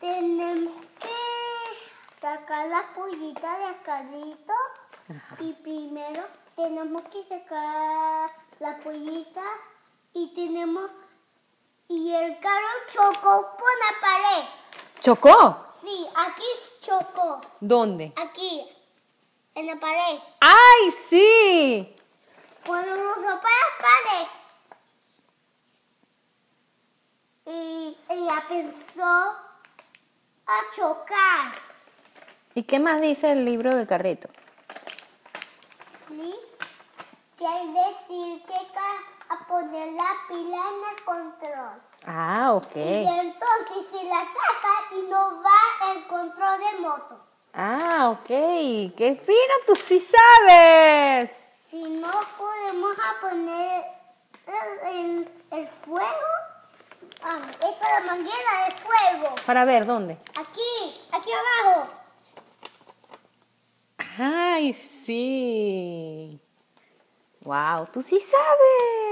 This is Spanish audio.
tenemos que sacar las pollitas del carrito. Ajá. Y primero tenemos que sacar la pollita y el carro chocó por la pared. ¿Chocó? Sí, aquí chocó. ¿Dónde? Aquí, en la pared. ¡Ay, sí! Cuando cruzó para la pared. Y ella pensó a chocar. ¿Y qué más dice el libro del carrito? ¿Sí? Que hay decir que a poner la pila en el control. Ah, ok. Y entonces se la saca y no va el control de moto. Ah, ok. ¡Qué fino! ¡Tú sí sabes! Si no podemos a poner el fuego. Esta es la manguera de fuego. Para ver, ¿dónde? Aquí abajo. ¡Ay, sí! ¡Wow! ¡Tú sí sabes!